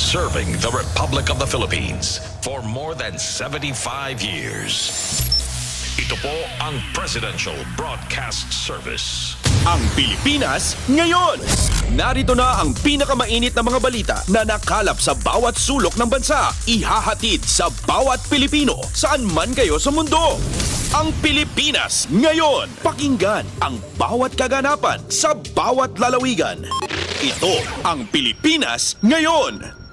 serving the Republic of the Philippines for more than 75 years. Ito po ang Presidential Broadcast Service. Ang Pilipinas ngayon! Narito na ang pinakamainit na mga balita na nakalap sa bawat sulok ng bansa. Ihahatid sa bawat Pilipino saan man kayo sa mundo. Ang Pilipinas ngayon! Pakinggan ang bawat kaganapan sa bawat lalawigan. Ito ang Pilipinas ngayon!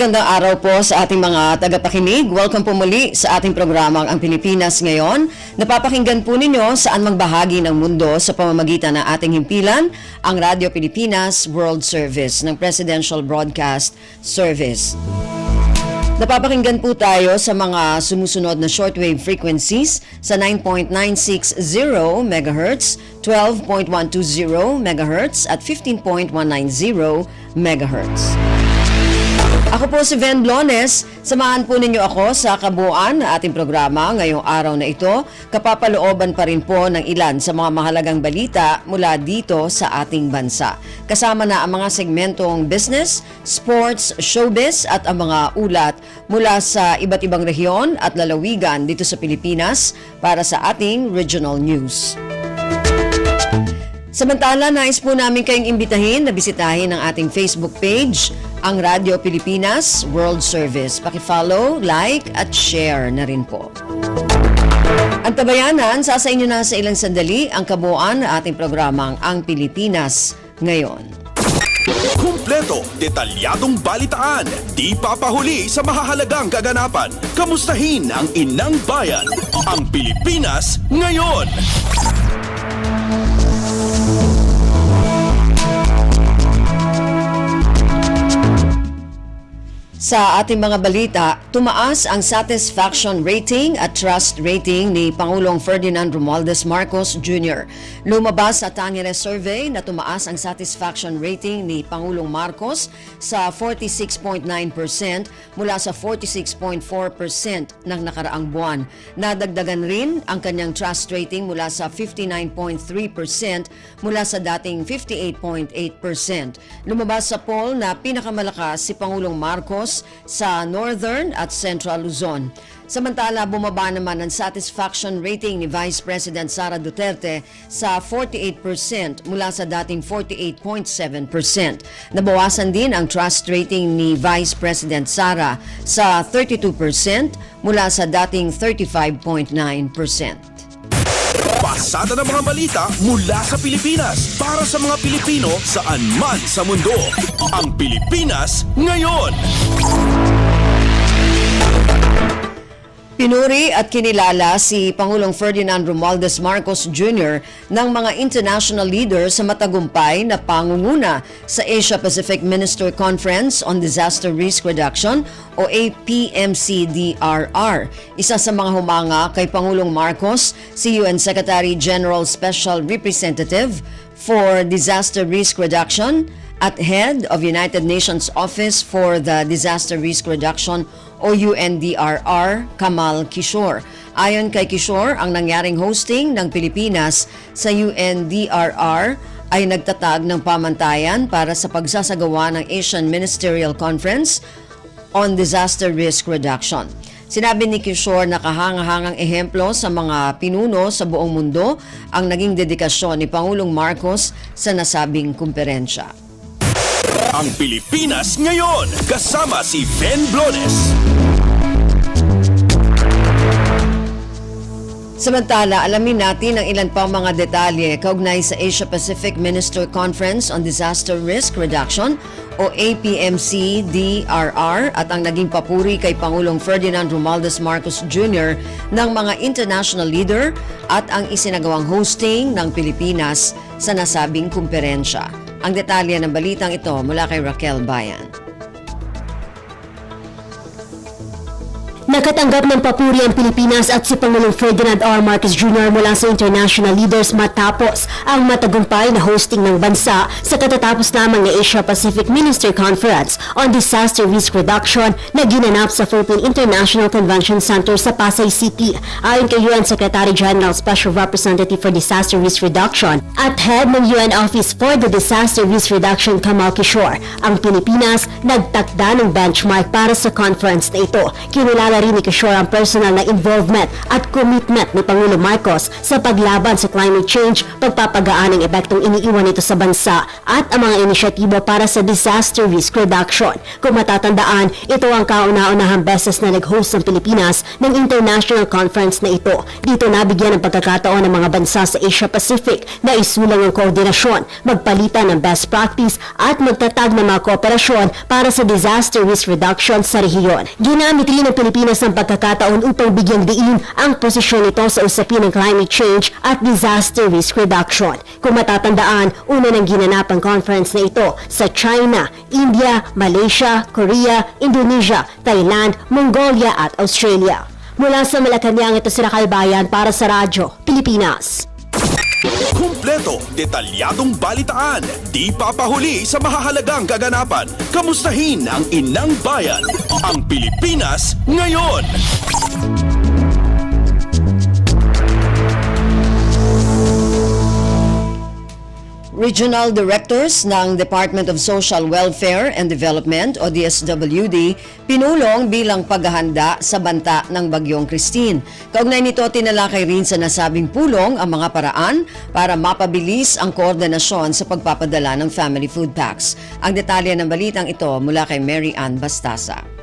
Magandang araw po sa ating mga tagapakinig. Welcome po muli sa ating programang Ang Pilipinas Ngayon. Napapakinggan po ninyo saan mang bahagi ng mundo sa pamamagitan ng ating himpilan, ang Radio Pilipinas World Service ng Presidential Broadcast Service. Napapakinggan po tayo sa mga sumusunod na shortwave frequencies sa 9.960 MHz, 12.120 MHz at 15.190 MHz. Ako po si Ven Blones. Samahan po ninyo ako sa kabuuan na ating programa ngayong araw na ito. Kapapalooban pa rin po ng ilan sa mga mahalagang balita mula dito sa ating bansa. Kasama na ang mga segmentong business, sports, showbiz at ang mga ulat mula sa iba't ibang rehiyon at lalawigan dito sa Pilipinas para sa ating regional news. Samantala, nais po namin kayong imbitahin na bisitahin ang ating Facebook page, ang Radio Pilipinas World Service. Paki-follow, like at share na rin po. Ang tabayanan, sa inyo na sa ilang sandali ang kabuuan ng ating programang Ang Pilipinas Ngayon. Kumpleto, detalyadong balitaan, di papahuli sa mahahalagang kaganapan. Kamustahin ang inang bayan, ang Pilipinas Ngayon! Sa ating mga balita, tumaas ang satisfaction rating at trust rating ni Pangulong Ferdinand Romualdez Marcos Jr. Lumabas sa Angeles survey na tumaas ang satisfaction rating ni Pangulong Marcos sa 46.9% mula sa 46.4% ng nakaraang buwan. Nadagdagan rin ang kanyang trust rating mula sa 59.3% mula sa dating 58.8%. Lumabas sa poll na pinakamalakas si Pangulong Marcos sa Northern at Central Luzon. Samantala, bumaba naman ang satisfaction rating ni Vice President Sara Duterte sa 48% mula sa dating 48.7%. Nabawasan din ang trust rating ni Vice President Sara sa 32% mula sa dating 35.9%. Pasada ng mga balita mula sa Pilipinas para sa mga Pilipino saan man sa mundo. Ang Pilipinas Ngayon! Pinuri at kinilala si Pangulong Ferdinand Romualdez Marcos Jr. ng mga international leaders sa matagumpay na pangunguna sa Asia-Pacific Minister Conference on Disaster Risk Reduction o APMCDRR. Isa sa mga humanga kay Pangulong Marcos, si UN Secretary General Special Representative for Disaster Risk Reduction at Head of United Nations Office for the Disaster Risk Reduction o UNDRR, Kamal Kishore. Ayon kay Kishore, ang nangyaring hosting ng Pilipinas sa UNDRR ay nagtatag ng pamantayan para sa pagsasagawa ng Asian Ministerial Conference on Disaster Risk Reduction. Sinabi ni Kishore na kahangahangang ehemplo sa mga pinuno sa buong mundo ang naging dedikasyon ni Pangulong Marcos sa nasabing kumperensya. Ang Pilipinas Ngayon, kasama si Ven Blones. Samantala, alamin natin ang ilan pang mga detalye kaugnay sa Asia-Pacific Minister Conference on Disaster Risk Reduction o APMCDRR at ang naging papuri kay Pangulong Ferdinand Romualdez Marcos Jr. ng mga international leader at ang isinagawang hosting ng Pilipinas sa nasabing kumperensya. Ang detalye ng balitang ito mula kay Raquel Bayan. Nakatanggap ng papuri ang Pilipinas at si Pangulong Ferdinand R. Marcos Jr. mula sa international leaders matapos ang matagumpay na hosting ng bansa sa katatapos lamang na Asia-Pacific Minister Conference on Disaster Risk Reduction na ginanap sa Philippine International Convention Center sa Pasay City. Ayon kay UN Secretary General Special Representative for Disaster Risk Reduction at Head ng UN Office for the Disaster Risk Reduction Kamal Kishore, ang Pilipinas nagtakda ng benchmark para sa conference na ito. Kinilala rin ni Kishore ang personal na involvement at commitment ni Pangulo Marcos sa paglaban sa climate change, pagpapagaan ng epektong iniiwan nito sa bansa at ang mga inisyatibo para sa disaster risk reduction. Kung matatandaan, ito ang kauna-unahang beses na nag-host ng Pilipinas ng international conference na ito. Dito nabigyan ng pagkakataon ng mga bansa sa Asia-Pacific na isulang ang koordinasyon, magpalitan ng best practice at magtatag ng mga kooperasyon para sa disaster risk reduction sa rehiyon. Ginamit rin ng Pilipinas ang pagkakataon upang bigyang diin ang posisyon nito sa usapin ng climate change at disaster risk reduction. Kung matatandaan, una nang ginanap ang conference na ito sa China, India, Malaysia, Korea, Indonesia, Thailand, Mongolia at Australia. Mula sa Malacanang, ito si Rakal Bayan para sa Radyo Pilipinas. Kumpleto, detalyadong balitaan, di papahuli sa mahahalagang kaganapan. Kamustahin ang inang bayan, ang Pilipinas ngayon. Regional Directors ng Department of Social Welfare and Development o DSWD pinulong bilang paghahanda sa banta ng Bagyong Christine. Kaugnay nito, tinalakay rin sa nasabing pulong ang mga paraan para mapabilis ang koordinasyon sa pagpapadala ng family food packs. Ang detalye ng balitang ito mula kay Mary Ann Bastasa.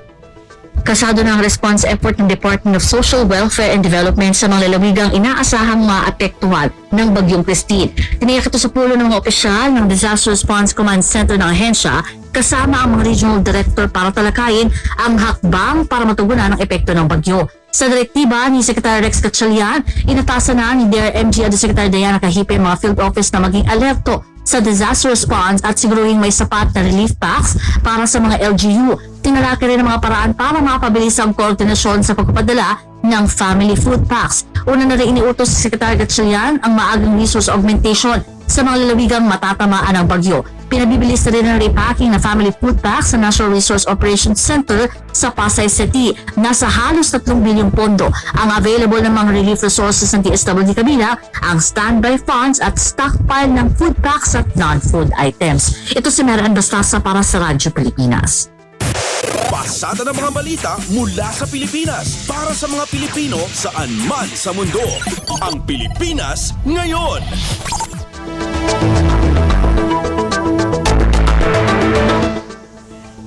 Kasado ng response effort ng Department of Social Welfare and Development sa mga lalawigang inaasahang maapektuhan ng Bagyong Christine. Tiniyak ito sa pulo ng mga opisyal ng Disaster Response Command Center ng ahensya kasama ang mga regional director para talakayin ang hakbang para matugunan ang epekto ng bagyo. Sa direktiba ni Secretary Rex Gatchalian, inatasan na ni DRMG at Secretary Diana Cahipe ang mga field office na maging alerto sa disaster response at siguruhin may sapat na relief packs para sa mga LGU. Tinalakay rin ang mga paraan para mapabilis ang koordinasyon sa pagpapadala ng family food packs. Una na rin iniutos si Secretary Gatchalian ang maagang resource augmentation sa mga lalawigang matatamaan ng bagyo. Pinabibilis na rin ang repacking ng family food packs sa National Resource Operations Center sa Pasay City. Nasa halos 3 bilyong pondo ang available ng mga relief resources ng DSWD kabila, ang standby funds at stockpile ng food packs at non-food items. Ito si Mary Ann Bastasa para sa Radyo Pilipinas. Pasada ng mga balita mula sa Pilipinas para sa mga Pilipino saan man sa mundo. Ang Pilipinas ngayon.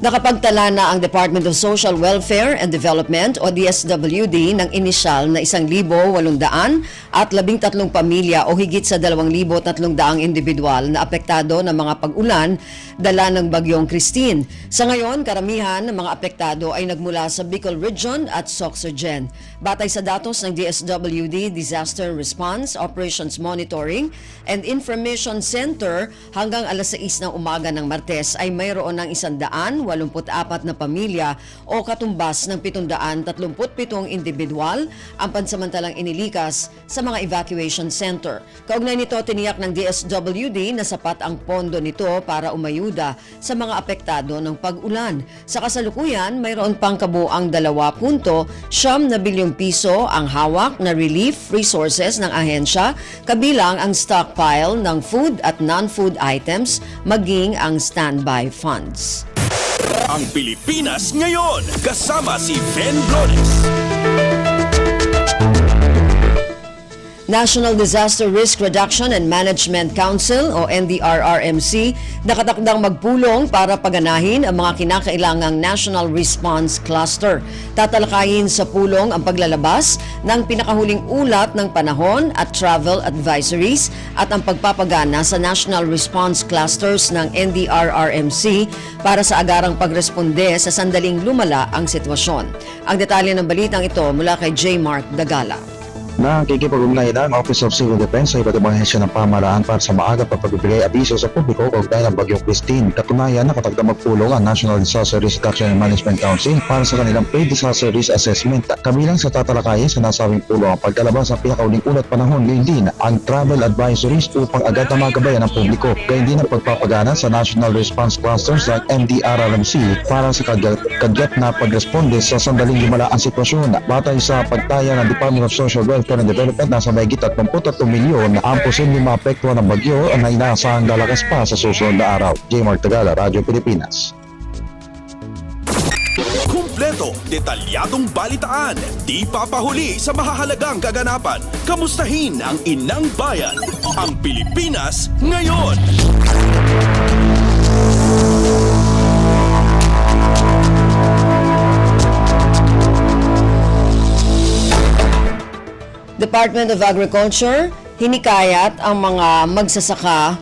Nakapagtala na ang Department of Social Welfare and Development o DSWD ng inisyal na 1,813 pamilya o higit sa 2,300 individual na apektado ng mga pag-ulan dala ng Bagyong Christine. Sa ngayon, karamihan ng mga apektado ay nagmula sa Bicol Region at Sorsogen. Batay sa datos ng DSWD Disaster Response, Operations Monitoring and Information Center, hanggang alas 6 ng umaga ng Martes ay mayroon ng 184 na pamilya o katumbas ng 737 individual ang pansamantalang inilikas sa mga evacuation center. Kaugnay nito, tiniyak ng DSWD na sapat ang pondo nito para umayuda sa mga apektado ng pag-ulan. Sa kasalukuyan, mayroon pang kabuang 2.9 bilyong piso ang hawak na relief resources ng ahensya, kabilang ang stockpile ng food at non-food items, maging ang standby funds. Ang Pilipinas ngayon, kasama si Ben Blones. National Disaster Risk Reduction and Management Council o NDRRMC nakatakdang magpulong para paganahin ang mga kinakailangang National Response Cluster. Tatalakayin sa pulong ang paglalabas ng pinakahuling ulat ng panahon at travel advisories at ang pagpapagana sa National Response Clusters ng NDRRMC para sa agarang pagresponde sa sandaling lumala ang sitwasyon. Ang detalye ng balitang ito mula kay J. Mark Dagala. Nakikipag-ugnayan ang Office of Civil Defense sa iba't ibang hensya ng pamahalaan para sa maaga pagpagbibigay abiso sa publiko kaugnay ng Bagyong Christine. Katunayan, nakatagda magpulong ang National Disaster Risk Reduction and Management Council para sa kanilang pre-disaster risk assessment. Kabilang sa tatalakayin sa nasabing pulong ang pagkalabas ng pinakauling ulat panahon, gayon din ang travel advisories upang agad na magabayan ng publiko. Gayon din ang pagpapagana sa National Response Clusters ng MDRRMC para sa kagyat na pagresponde sa sandaling lumala ang sitwasyon. Batay sa pagtaya ng Department of Social Welfare and Development, nasa mahigit 33 milyon ang posibleng maapektuhan ng bagyo na inaasahang lalakas pa sa susunod na araw. J. Mark Tagala, Radyo Pilipinas. Kumpleto, detalyadong balitaan, di papahuli sa mahahalagang kaganapan. Kamustahin ang inang bayan, ang Pilipinas ngayon. Department of Agriculture, hinikayat ang mga magsasaka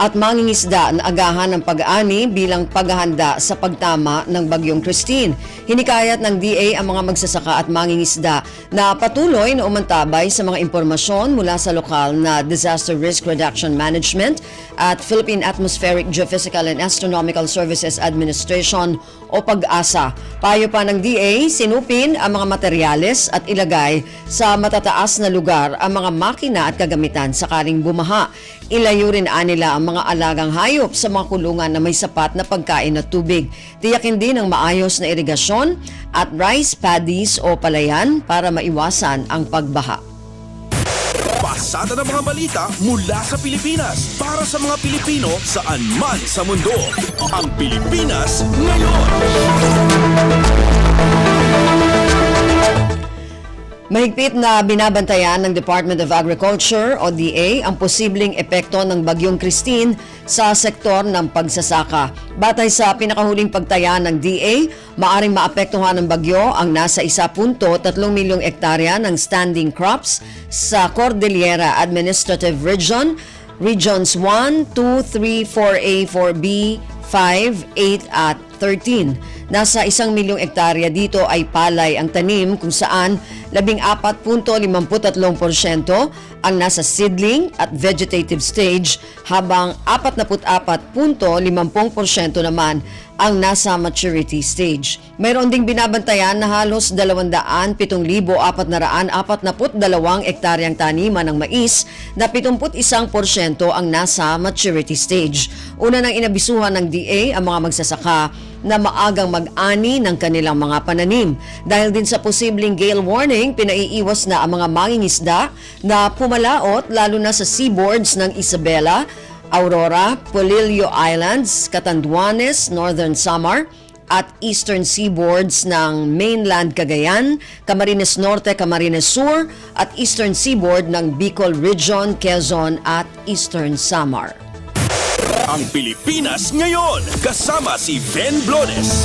at mangingisda na agahan ng pag-ani bilang paghahanda sa pagtama ng Bagyong Christine. Hinikayat ng DA ang mga magsasaka at mangingisda na patuloy na umantabay sa mga impormasyon mula sa lokal na Disaster Risk Reduction Management at Philippine Atmospheric Geophysical and Astronomical Services Administration o PAG-ASA. Payo pa ng DA, sinupin ang mga materyales at ilagay sa matataas na lugar ang mga makina at kagamitan sakaling bumaha. Ilayo rin nila ang mga alagang hayop sa mga kulungan na may sapat na pagkain at tubig. Tiyakin din ang maayos na irigasyon at rice paddies o palayan para maiwasan ang pagbaha. Pasada ng mga balita mula sa Pilipinas para sa mga Pilipino saan man sa mundo. Ang Pilipinas ngayon. Mahigpit na binabantayan ng Department of Agriculture o DA ang posibleng epekto ng Bagyong Christine sa sektor ng pagsasaka. Batay sa pinakahuling pagtaya ng DA, maaring maapektuhan ng bagyo ang nasa 1.3 milyong ektarya ng standing crops sa Cordillera Administrative Region, Regions 1, 2, 3, 4A, 4B, 5, 8 at 13. Nasa 1 milyong ektarya dito ay palay ang tanim kung saan 14.53% ang nasa seedling at vegetative stage habang 44.50% naman ang nasa maturity stage. Mayroon ding binabantayan na halos 207,442 ektaryang taniman ng mais na 71% ang nasa maturity stage. Una nang inabisuhan ng DA ang mga magsasaka na maagang mag-ani ng kanilang mga pananim. Dahil din sa posibleng gale warning, pinaiiwas na ang mga mangingisda na pumalaot lalo na sa seaboards ng Isabela, Aurora, Polillo Islands, Catanduanes, Northern Samar at eastern seaboards ng mainland Cagayan, Camarines Norte, Camarines Sur at eastern seaboard ng Bicol Region, Quezon at eastern Samar. Ang Pilipinas ngayon, kasama si Ben Blones.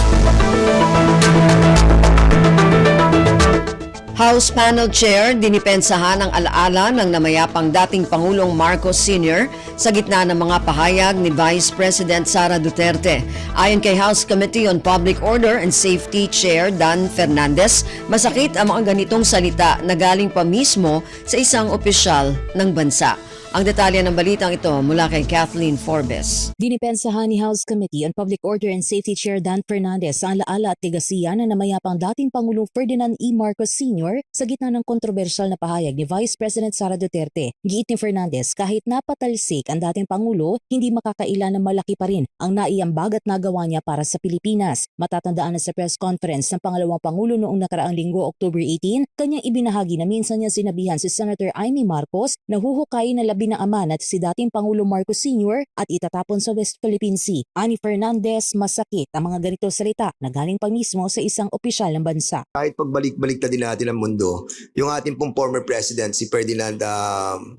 House Panel Chair, dinipensahan ang alaala ng namayapang dating Pangulong Marcos Sr. sa gitna ng mga pahayag ni Vice President Sara Duterte. Ayon kay House Committee on Public Order and Safety Chair Dan Fernandez, masakit ang mga ganitong salita na galing pa mismo sa isang opisyal ng bansa. Ang detalye ng balitang ito mula kay Kathleen Forbes. Dinipensahan ni House Committee on Public Order and Safety Chair Dan Fernandez ang alaala at tigasiya na namayapang dating Pangulong Ferdinand E. Marcos Sr. sa gitna ng kontrobersyal na pahayag ni Vice President Sara Duterte. Giit ni Fernandez, kahit napatalsik ang dating Pangulo, hindi makakailan na malaki pa rin ang naiambag at nagawa niya para sa Pilipinas. Matatandaan na sa press conference ng pangalawang Pangulo noong nakaraang linggo, October 18, kanyang ibinahagi na minsan niya sinabihan si Senator Amy Marcos na huhukayin na labi ng ama at si dating Pangulo Marcos Sr. at itatapon sa West Philippine Sea. Ani Fernandez, masakit ang mga ganito salita na galing pa mismo sa isang opisyal ng bansa. Kahit pagbalik-balik na din natin ang mundo, yung ating pong former president, si Ferdinand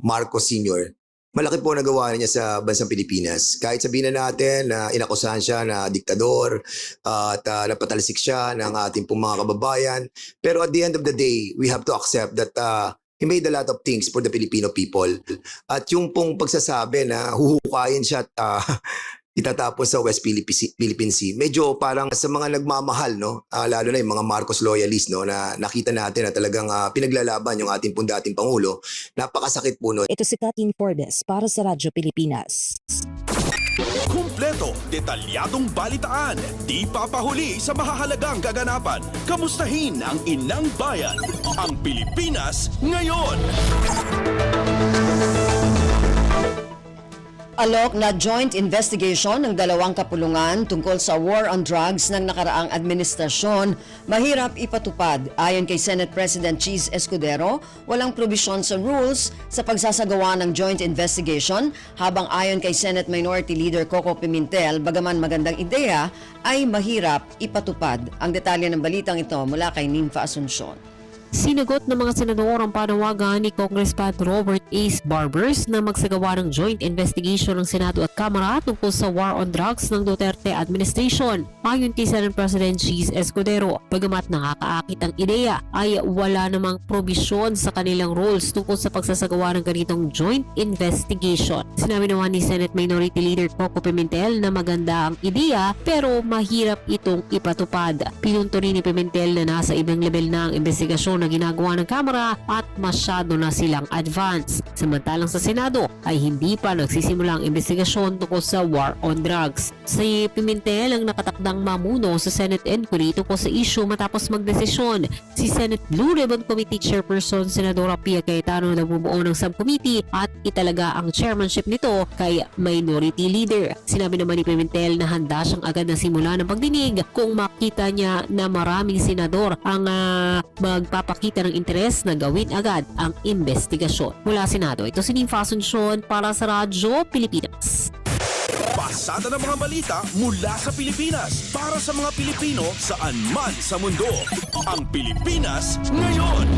Marcos Sr., malaki po nagawa niya sa bansang Pilipinas. Kahit sabihin na natin na inakusahan siya na diktador at napatalsik siya ng ating pong mga kababayan. Pero at the end of the day, we have to accept that he made a lot of things for the Filipino people. At yung pong pagsasabi na huhukayin siya at itatapon sa West Philippine Sea. Medyo parang sa mga nagmamahal, no? Lalo na yung mga Marcos loyalists, no? Na nakita natin na talagang pinaglalaban yung ating dating Pangulo. Napakasakit po, no? Ito si Kathleen Forbes para sa Radyo Pilipinas. Kumpleto, detalyadong balitaan, di papahuli sa mahahalagang kaganapan. Kamustahin ang inang bayan, ang Pilipinas ngayon. Alok na joint investigation ng dalawang kapulungan tungkol sa war on drugs ng nakaraang administrasyon, mahirap ipatupad. Ayon kay Senate President Cheese Escudero, walang probisyon sa rules sa pagsasagawa ng joint investigation, habang ayon kay Senate Minority Leader Coco Pimentel, bagaman magandang ideya, ay mahirap ipatupad. Ang detalye ng balitang ito mula kay Ninfa Asuncion. Sinagot ng mga senador ang panawagan ni Congressman Robert Ace Barbers na magsagawa ng joint investigation ng Senado at Kamara tungkol sa war on drugs ng Duterte administration. Ayon kay Senate President Cheese Escudero, bagamat nakakaakit ang ideya, ay wala namang probisyon sa kanilang rules tungkol sa pagsasagawa ng ganitong joint investigation. Sinabi naman ni Senate Minority Leader Coco Pimentel na maganda ang ideya pero mahirap itong ipatupad. Pinunto rin ni Pimentel na nasa ibang level na ang investigasyon na ginagawa ng Kamara at masyado na silang advance. Samantalang sa Senado ay hindi pa nagsisimula ang investigasyon tungkol sa war on drugs. Si Pimentel ang nakatakdang mamuno sa Senate inquiry tungkol sa issue matapos magdesisyon. Si Senate Blue Ribbon Committee Chairperson Senadora Pia Cayetano na bumuo ng subcommittee at italaga ang chairmanship nito kay Minority Leader. Sinabi naman ni Pimentel na handa siyang agad na simula ng pagdinig kung makita niya na maraming senador ang magpapakita ng interes na gawin agad ang investigasyon. Mula Senado, ito si Ninfa Asuncion para sa Radyo Pilipinas. Pasada ng mga balita mula sa Pilipinas para sa mga Pilipino saan man sa mundo. Ang Pilipinas ngayon.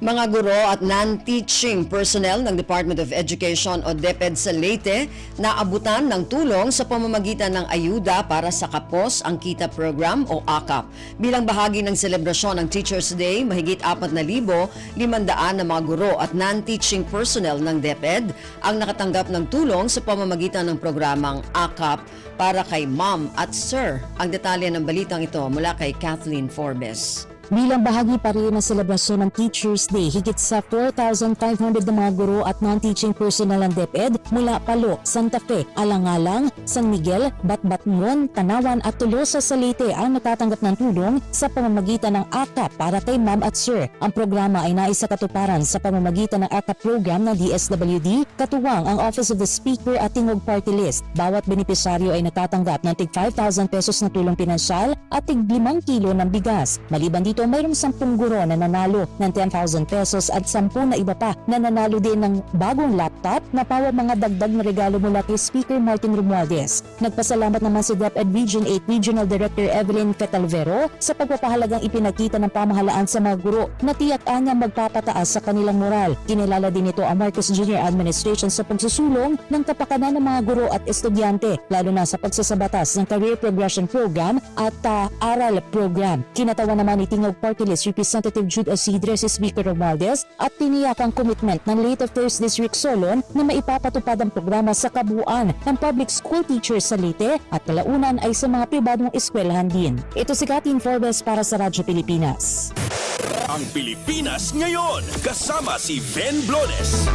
Mga guro at non-teaching personnel ng Department of Education o DepEd sa Leyte na abutan ng tulong sa pamamagitan ng ayuda para sa Kapos ang Kita Program o AKAP. Bilang bahagi ng selebrasyon ng Teachers Day, mahigit 4,500 na mga guro at non-teaching personnel ng DepEd ang nakatanggap ng tulong sa pamamagitan ng programang AKAP para kay Ma'am at Sir. Ang detalye ng balitang ito mula kay Kathleen Forbes. Bilang bahagi pa rin ng selebrasyon ng Teachers Day, higit sa 4,500 na mga guro at non-teaching personnel ng DepEd mula Palo, Santa Fe, Alang-alang, San Miguel, Batbatngon, Tanawan at Tolosa sa Leyte ang natatanggap ng tulong sa pamamagitan ng AKAP para kay Ma'am at Sir. Ang programa ay naisakatuparan sa pamamagitan ng AKAP program ng DSWD, katuwang ang Office of the Speaker at Tingog Party List. Bawat benepisyaryo ay natatanggap ng tig 5,000 pesos na tulong pinansyal at tig 5 kilo ng bigas. Maliban dito, mayroong 10 guro na nanalo ng 10,000 pesos at 10 na iba pa na nanalo din ng bagong laptop na pawa mga dagdag na regalo mula kay Speaker Martin Romualdez. Nagpasalamat naman si DepEd Region 8 Regional Director Evelyn Fetalvero sa pagpapahalagang ipinakita ng pamahalaan sa mga guro na tiyak niya magpapataas sa kanilang moral. Kinilala din ito ang Marcos Jr. Administration sa pagsusulong ng kapakanan ng mga guro at estudyante, lalo na sa pagsasabatas ng Career Progression Program at Aral Program. Kinatawan naman ni Tingog Party List Representative Jude Asidre si Speaker Romualdez at tiniyak ang commitment ng Leyte First District Solon na maipapatupad ang programa sa kabuuan ng public school teachers sa Leyte at kalaunan ay sa mga pribadong eskwelahan din. Ito si Kathleen Forbes para sa Radyo Pilipinas. Ang Pilipinas ngayon, kasama si Ben Blones.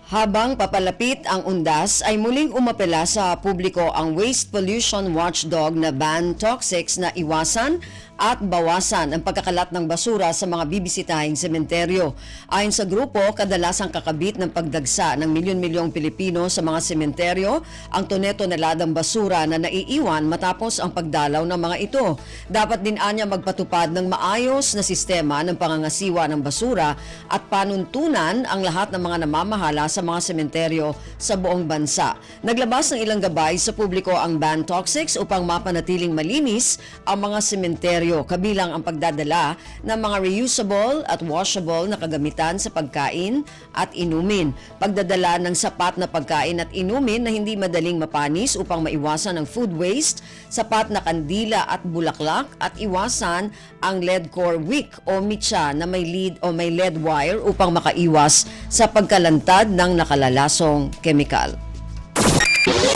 Habang papalapit ang undas ay muling umapela sa publiko ang waste pollution watchdog na ban toxics na iwasan at bawasan ang pagkakalat ng basura sa mga bibisitahing sementeryo. Ayon sa grupo, kadalasang kakabit ng pagdagsa ng milyon-milyong Pilipino sa mga sementeryo ang toneto-neladang basura na naiiwan matapos ang pagdalaw ng mga ito. Dapat din anya magpatupad ng maayos na sistema ng pangangasiwa ng basura at panuntunan ang lahat ng mga namamahala sa mga sementeryo sa buong bansa. Naglabas ng ilang gabay sa publiko ang ban toxics upang mapanatiling malinis ang mga sementeryo payo kabilang ang pagdadala ng mga reusable at washable na kagamitan sa pagkain at inumin, pagdadala ng sapat na pagkain at inumin na hindi madaling mapanis upang maiwasan ang food waste, sapat na kandila at bulaklak at iwasan ang lead core wick o mitsa na may lead wire upang makaiwas sa pagkalantad ng nakalalasong kemikal.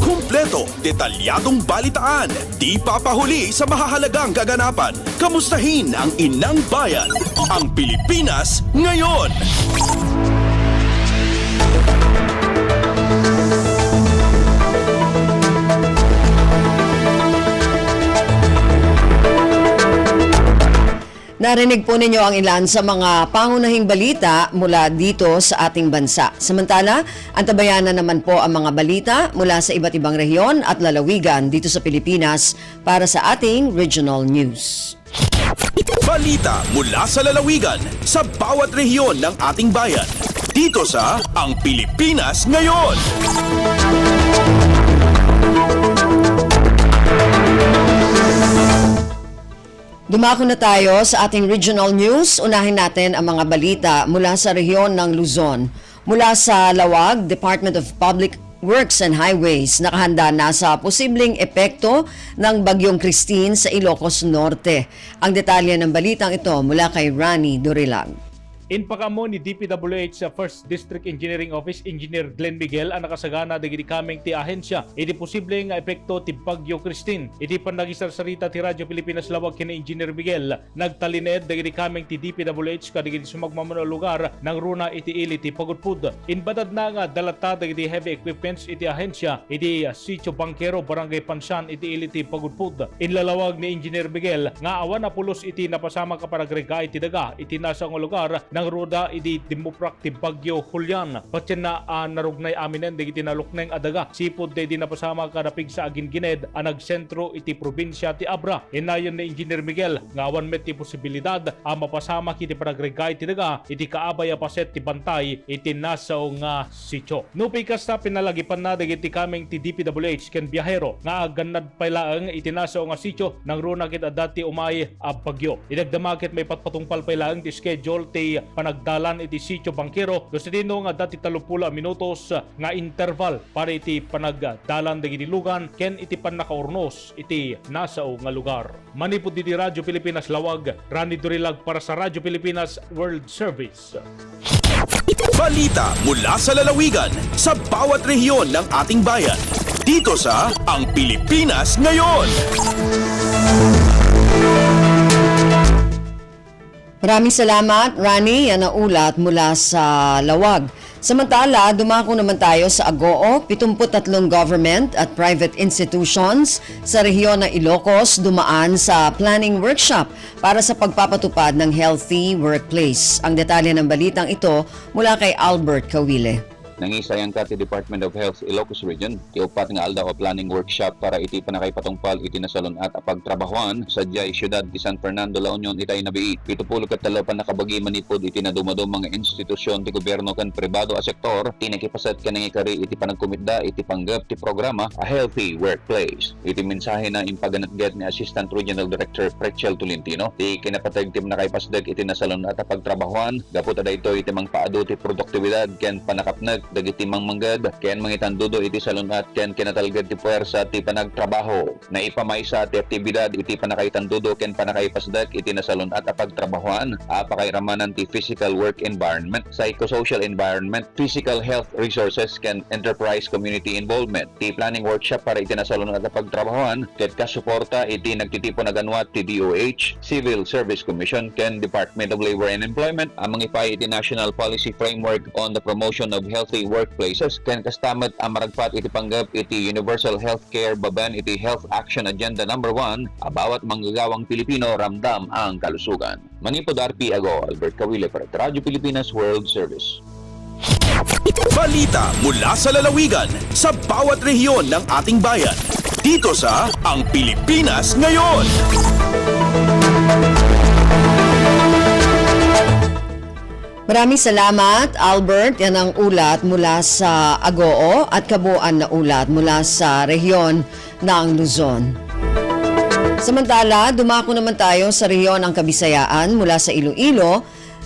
Kumpleto, detalyadong balitaan, di papahuli sa mahahalagang kaganapan. Kamustahin ang inang bayan, ang Pilipinas ngayon. Narinig po ninyo ang ilan sa mga pangunahing balita mula dito sa ating bansa. Samantala, antabayanan naman po ang mga balita mula sa iba't ibang rehiyon at lalawigan dito sa Pilipinas para sa ating regional news. Balita mula sa lalawigan sa bawat rehiyon ng ating bayan. Dito sa Ang Pilipinas Ngayon. Dumako na tayo sa ating regional news. Unahin natin ang mga balita mula sa rehiyon ng Luzon. Mula sa Lawag, Department of Public Works and Highways, nakahanda na sa posibleng epekto ng Bagyong Christine sa Ilocos Norte. Ang detalye ng balitang ito mula kay Rani Dorilag. Inpakamo ni DPWH sa 1st District Engineering Office Engineer Glenn Miguel ang nakasagana dagiti kameng ti ahensya. Iti posible nga epekto ti Bagyo Christine. Iti panagisarsarita ti Radyo Pilipinas Lawag kini Engineer Miguel. Nagtalined dagiti kameng ti DPWH kadigiti sumagmamano lugar ng runa iti ili ti Pagudpud. Inbadad na nga dalata dagiti heavy equipments iti ahensya. Iti Sitio Bangkero Barangay Pansan iti ili ti Pagudpud. Inlalawag ni Engineer Miguel nga awan na pulos iti napasama ka paragrega iti daga iti nasa nga lugar ng ruda iti dimuprak ti Bagyo Julian. Patyan na narugnay aminen digiti nalukneng adaga. Sipod di napasama kadapig sa agingined ang nagsentro iti probinsya ti Abra. Inayon ni Engineer Miguel nga awan met ti posibilidad mapasama kiti paragregay ti daga iti kaabay paset ti bantay iti nasaw nga sitio. Nupikas na pinalagipan na digiti kameng ti DPWH ken biyahero nga ganad pailaeng iti nasaw nga sitio nang runa kit adati umay bagyo. Idagdamakit may patpatungpal pailaeng ti schedule ti panagdalan iti Sitio Bangkero gusto dino nga dati 30 minutos nga interval para iti panagdalan dagiti lugan ken iti panakaurnos iti nasao nga lugar. Manipod diti Radyo Pilipinas Lawag, Rani Dorilag para sa Radyo Pilipinas World Service. Balita mula sa lalawigan sa bawat rehiyon ng ating bayan. Dito sa Ang Pilipinas Ngayon. Maraming salamat, Rani. Yan ang ulat mula sa Lawag. Samantala, dumako naman tayo sa Agoo. 73 government at private institutions sa rehiyon ng Ilocos dumaan sa planning workshop para sa pagpapatupad ng healthy workplace. Ang detalye ng balitang ito mula kay Albert Kawile. Nangisayang ka ti Department of Health Ilocos Region, ti upat nga alda o planning workshop para iti panakaypatungpal iti nasalon at apagtrabahuan sa Diyay Siyudad ti San Fernando, La Union, itay nabiit. Itupulo kat talapan nakabagi manipod iti nadumado mga institusyon ti gobyerno kan pribado a sektor, ti nakipasat ka nangikari iti panagkumitda iti panggap ti programa A Healthy Workplace. Iti mensahe na impaganatgad ni Assistant Regional Director Prechel Tolentino, ti kinapatag tim nakaypasdag iti nasalon at apagtrabahuan, gapot ada ito iti mangpaado ti produktibidad ken panakapnag dagiti mangmanggad ken mangitandudo iti salunat ken kinatalgad ti puwersa ti panagtrabaho na ipamaysa ti aktibidad iti panakaitandudo ken panakaipasdak iti nasalunat a pagtrabahoan apakairamanan ti physical work environment, psychosocial environment, physical health resources ken enterprise community involvement. Ti planning workshop para iti nasalunat a pagtrabahoan ket kasuporta iti nagtitipon na ganwat ti DOH, Civil Service Commission ken Department of Labor and Employment amang ipay iti National Policy Framework on the Promotion of Healthy Workplaces ken kastamet ang maragpat iti panggap iti Universal Healthcare Baban iti Health Action Agenda No. 1 bawat manggagawang Pilipino ramdam ang kalusugan. Manipod RP Ago, Albert Kawile para Radyo Pilipinas World Service. Balita mula sa lalawigan sa bawat rehiyon ng ating bayan. Dito sa Ang Pilipinas Ngayon. Maraming salamat, Albert. Yan ang ulat mula sa Agoo at kabuuan na ulat mula sa rehiyon ng Luzon. Samantala, dumako naman tayo sa rehiyon ng Kabisayaan mula sa Iloilo.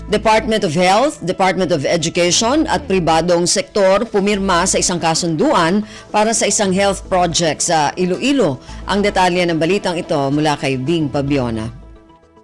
Department of Health, Department of Education at pribadong sektor pumirma sa isang kasunduan para sa isang health project sa Iloilo. Ang detalye ng balitang ito mula kay Bing Pabiona.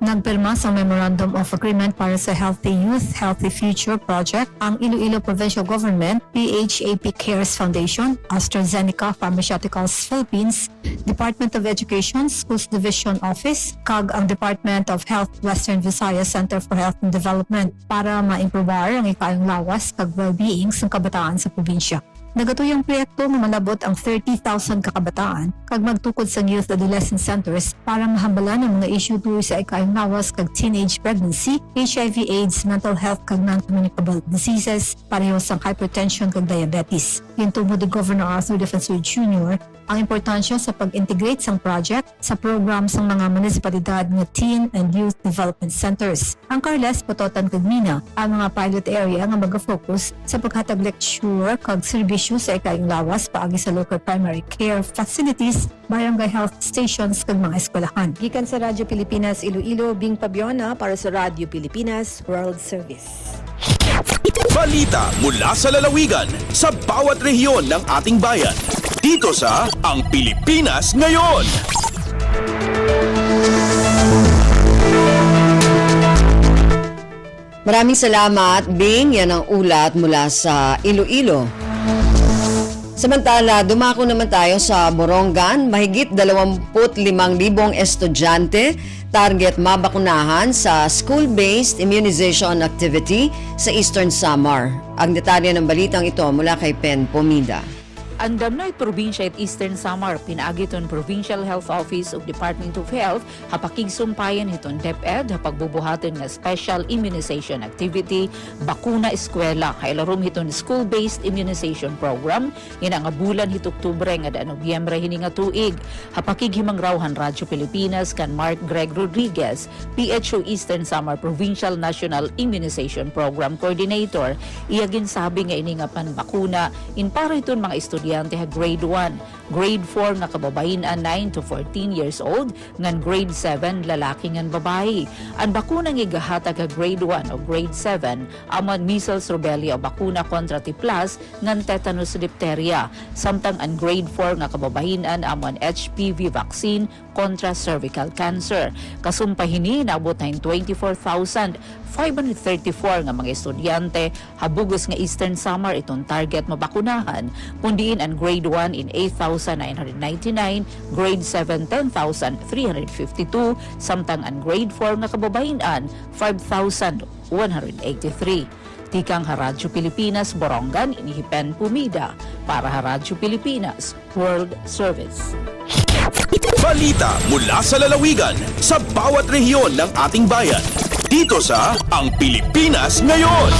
Nagpirma sa Memorandum of Agreement para sa Healthy Youth, Healthy Future Project ang Iloilo Provincial Government, PHAP Cares Foundation, AstraZeneca Pharmaceuticals Philippines, Department of Education, Schools Division Office, CAG ang Department of Health Western Visayas Center for Health and Development para maimprobar ang ikayong lawas kag well-being sa kabataan sa probinsya. Nagatuyang proyekto na malabot ang 30,000 kakabataan kag magtukod sa youth adolescent centers para mahambalan ang mga issue tungkol sa ikayong lawas kag teenage pregnancy, HIV AIDS, mental health kag non-communicable diseases, pareho sang hypertension kag diabetes. Yung tungkol ni Governor Arthur Defensor Jr. ang importansya sa pag-integrate sang project sa program sang mga munisipalidad nga Teen and Youth Development Centers. Ang Carles, Pototan kag Mina ang mga pilot area nga mag-focus sa paghatag lecture kag serbisyo sa ikayong lawas paagi sa local primary care facilities, barangay health stations kag mga eskwelahan. Gikan sa Radyo Pilipinas Iloilo, Bing Pabiona para sa Radyo Pilipinas World Service. Balita mula sa lalawigan sa bawat rehiyon ng ating bayan. Dito sa Ang Pilipinas Ngayon. Maraming salamat, Bing. Yan ang ulat mula sa Iloilo. Samantala, dumako naman tayo sa Borongan. Mahigit 25,000 estudyante target mabakunahan sa school-based immunization activity sa Eastern Samar. Ang detalye ng balitang ito mula kay Pen Pomida. Andam na probinsya at Eastern Samar, pinaagi ton Provincial Health Office of Department of Health, hapakig sumpayan hiton DepEd, hapagbubuhaton nga special immunization activity, bakuna eskwela, kailarom hiton school-based immunization program, ina nga bulan hit Oktubre nga daan Nobyembre hini nga tuig. Hapakig himang rawhan Radyo Pilipinas kan Mark Greg Rodriguez, PHO Eastern Samar Provincial National Immunization Program Coordinator, iyagin sabi nga ini nga panbakuna, in para hiton mga estudyante ha grade 1, grade 4 nga kababayan 9 to 14 years old, ngan grade 7 lalaki ngan babae. Ang bakuna nga igahatag ka grade 1 o grade 7 amon measles, rubella o bakuna kontra T+, ngan tetanus diphtheria. Samtang ang grade 4 nga kababayan amon HPV vaccine kontra cervical cancer. Kasumpahini naabot na 24,534 nga mga estudyante habugos nga Eastern Samar itong target mabakunahan, pundiin ang grade 1 in 8,999, grade 7 10,352, samtang ang grade 4 nga kababayan 5,183. Tikang Radyo Pilipinas Borongan, inihipen Pumida para Radyo Pilipinas World Service. Balita mula sa lalawigan sa bawat rehiyon ng ating bayan. Dito sa Ang Pilipinas Ngayon.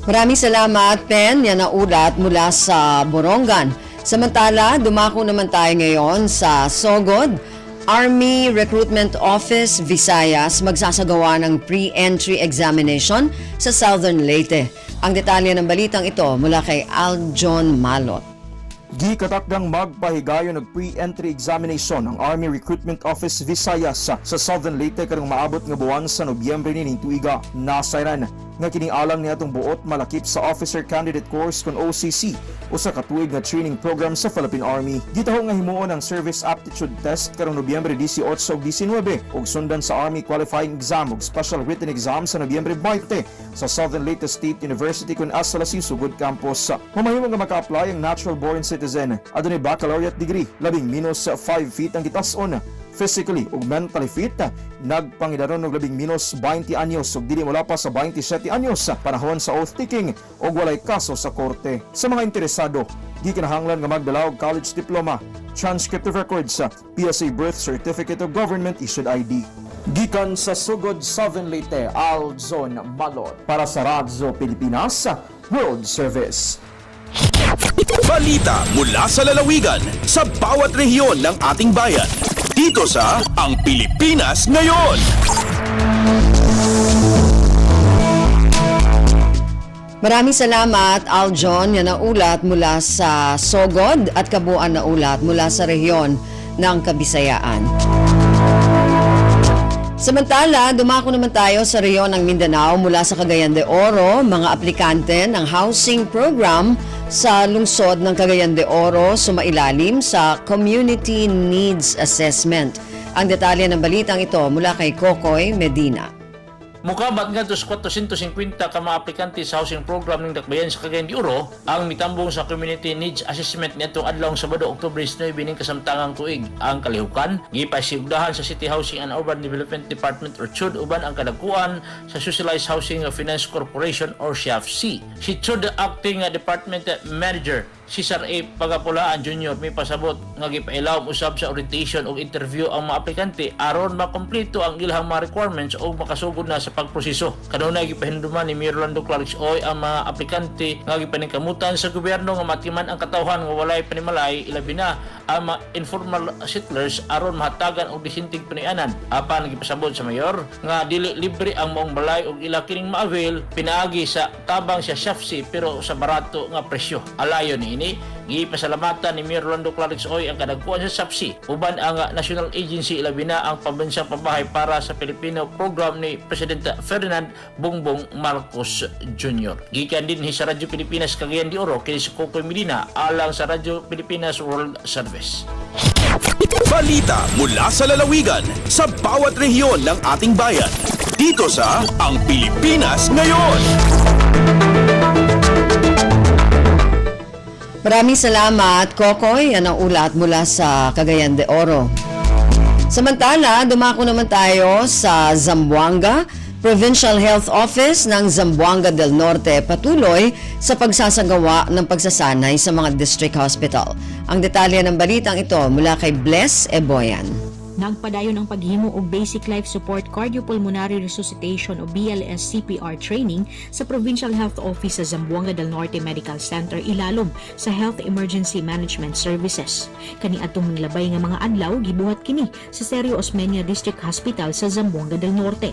Maraming salamat, Pen. Yan ang ulat mula sa Borongan. Samantala, dumako naman tayo ngayon sa Sogod. Army Recruitment Office, Visayas, magsasagawa ng pre-entry examination sa Southern Leyte. Ang detalye ng balitang ito mula kay Aljon Malot. Gikatakdang magpahigayon ng pre-entry examination ng Army Recruitment Office Visayas sa Southern Leyte karong maabot nga buwan sa Nobyembre nining tuiga. Nasayran nga kinialang niya itong buot malakip sa Officer Candidate Course kon OCC o sa katuig nga training program sa Philippine Army. Gitaho nga himuon ang Service Aptitude Test karong Nobyembre 18 ug 19 ug sundan sa Army Qualifying Exam ug Special Written Exam sa Nobyembre 20 sa Southern Leyte State University kon Asalasi Sugod Campus. Mamahimong nga maka-apply ang natural born citizen adunay baccalaureate degree, labing minus 5 feet ang gitas-on, physically ug mentally fit, nagpangidaron og labing minus 20 anyos ug dili wala pa sa 27 anyos sa panahon sa oath taking ug walay kaso sa korte. Sa mga interesado, gikinahanglan nga magdala og college diploma, transcript of records, PSA birth certificate of government issued ID. Gikan sa Sugod, Southern Leyte, Aljon Malot para sa Radyo Pilipinas World Service. Balita mula sa lalawigan sa bawat rehiyon ng ating bayan. Dito sa Ang Pilipinas Ngayon. Maraming salamat, Aljon. Yan ang ulat mula sa Sogod at kabuuan na ulat mula sa rehiyon ng Kabisayaan. Samantala, dumako naman tayo sa rehiyon ng Mindanao mula sa Cagayan de Oro. Mga aplikante ng housing program sa lungsod ng Cagayan de Oro sumailalim sa Community Needs Assessment. Ang detalye ng balitang ito mula kay Kokoy Medina. Mukabat nga dos 450 ka mga aplikante sa housing program ng Dakbayan sa Cagayan de Oro ang mitambong sa Community Needs Assessment nitong adlaw Sabado, Oktubre 9 ning kasamtangang tuig. Ang kalihukan gipasigdahan sa City Housing and Urban Development Department or CHUD uban ang kadagkuan sa Socialized Housing Finance Corporation or SHFC. Si CHUD Acting Department Manager Cesar A. Pagapulaan Jr. may pasabot nga gipailawom usab sa orientation o interview ang mga aplikante aron makompleto ang ilahang mga requirements o makasugod na sa pagproseso. Kanunay gipahinduman ni Mayor Rolando Clarix Oy ang mga aplikante nga gipaningkamutan sa gobyerno nga matiman ang katawhan nga walay panimalay ilabi na ang mga informal settlers aron mahatagan og disintig panianan. Apan gipasabot sa mayor nga dili libre ang maong balay og ila kining ma-avail pinaagi sa tabang sa SHFC pero sa barato nga presyo. Alayon ni gipasalamatan ni Mayor Rolando Clarix Oy ang kadagkuan sa SHFC uban ang National Agency ilabi na ang pambansang pabahay para sa Pilipino program ni Presidente Ferdinand Bongbong Marcos Jr. Gikan din sa Radyo Pilipinas Cagayan de Oro kini si Kokoy Medina alang sa Radyo Pilipinas World Service. Balita mula sa lalawigan sa bawat rehiyon ng ating bayan. Dito sa Ang Pilipinas Ngayon. Maraming salamat, Kokoy. Yan ang ulat mula sa Cagayan de Oro. Samantala, dumako naman tayo sa Zamboanga. Provincial Health Office ng Zamboanga del Norte patuloy sa pagsasagawa ng pagsasanay sa mga district hospital. Ang detalye ng balitang ito mula kay Bless Eboyan. Nagpadayon ang paghimo og Basic Life Support Cardiopulmonary Resuscitation o BLS CPR training sa Provincial Health Office sa Zamboanga del Norte Medical Center ilalom sa Health Emergency Management Services. Kaniadtong labay nga mga adlaw gibuhat kini sa Sergio Osmeña District Hospital sa Zamboanga del Norte.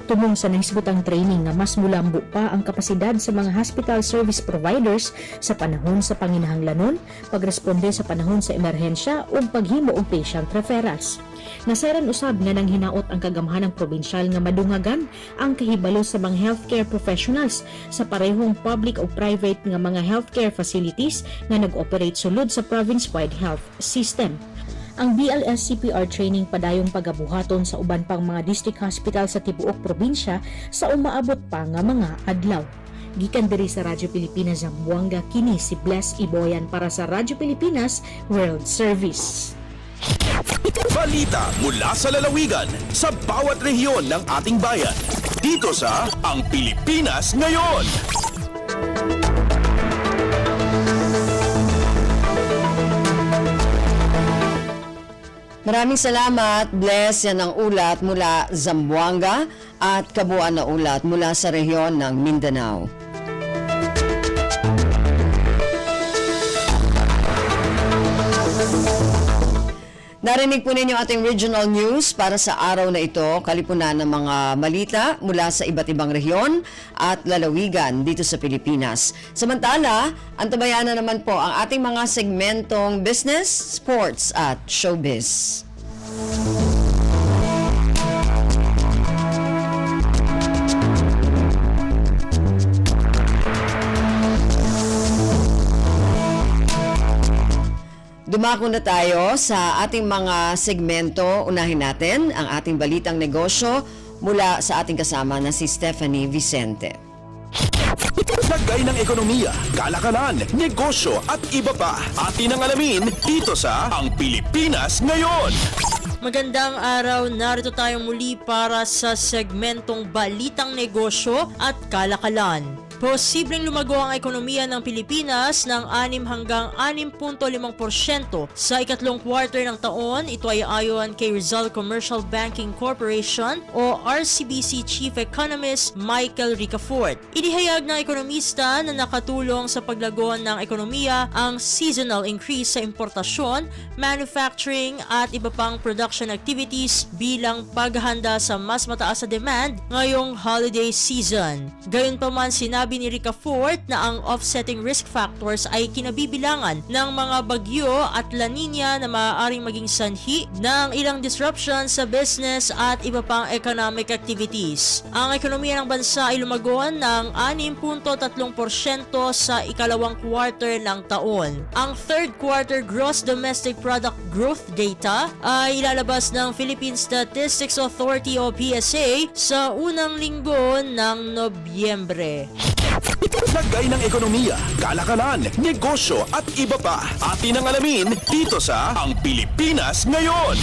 Tumong sa nahisgutang training nga mas mulambo pa ang kapasidad sa mga hospital service providers sa panahon sa panginahanglanon, pagresponde sa panahon sa emerhensya ug paghimo og patient referrals. Nasairan usab nga nang hinaot ang kagamhanang probinsyal nga madungagan ang kahibalo sa mga healthcare professionals sa parehong public o private nga mga healthcare facilities nga nag-operate sulod sa province-wide health system. Ang BLS CPR training padayong pagabuhaton sa uban pang mga district hospital sa tibuok probinsya sa umaabot pa nga mga adlaw. Gikan diri sa Radyo Pilipinas Zamboanga kini si Bless Eboyan para sa Radyo Pilipinas World Service. Balita mula sa lalawigan sa bawat rehiyon ng ating bayan. Dito sa Ang Pilipinas Ngayon. Maraming salamat, Bless. Yan ang ulat mula Zamboanga at kabuuan na ulat mula sa rehiyon ng Mindanao. Narinig po ninyo ating regional news para sa araw na ito, kalipunan ng mga balita mula sa iba't ibang rehiyon at lalawigan dito sa Pilipinas. Samantala, antabayan na naman po ang ating mga segmentong business, sports at showbiz. Dumako na tayo sa ating mga segmento. Unahin natin ang ating balitang negosyo mula sa ating kasama na si Stephanie Vicente. Lagay ng ekonomiya, kalakalan, negosyo at iba pa. Atin ang alamin dito sa Ang Pilipinas Ngayon. Magandang araw, narito tayong muli para sa segmentong Balitang Negosyo at Kalakalan. Posibleng lumago ang ekonomiya ng Pilipinas ng 6 hanggang 6.5% sa ikatlong quarter ng taon. Ito ay ayon kay Rizal Commercial Banking Corporation o RCBC Chief Economist Michael Ricafort. Inihayag ng ekonomista na nakatulong sa paglago ng ekonomiya ang seasonal increase sa importasyon, manufacturing at iba pang production activities bilang paghahanda sa mas mataas na demand ngayong holiday season. Gayunpaman sinabi Sinabi ni Rica Fort na ang offsetting risk factors ay kinabibilangan ng mga bagyo at La Nina na maaaring maging sanhi ng ilang disruptions sa business at iba pang economic activities. Ang ekonomiya ng bansa ay lumagon ng 6.3% sa ikalawang quarter ng taon. Ang third quarter gross domestic product growth data ay ilalabas ng Philippine Statistics Authority o PSA sa unang linggo ng Nobyembre. Lagay ng ekonomiya, kalakalan, negosyo at iba pa. Atin ang alamin dito sa Ang Pilipinas Ngayon.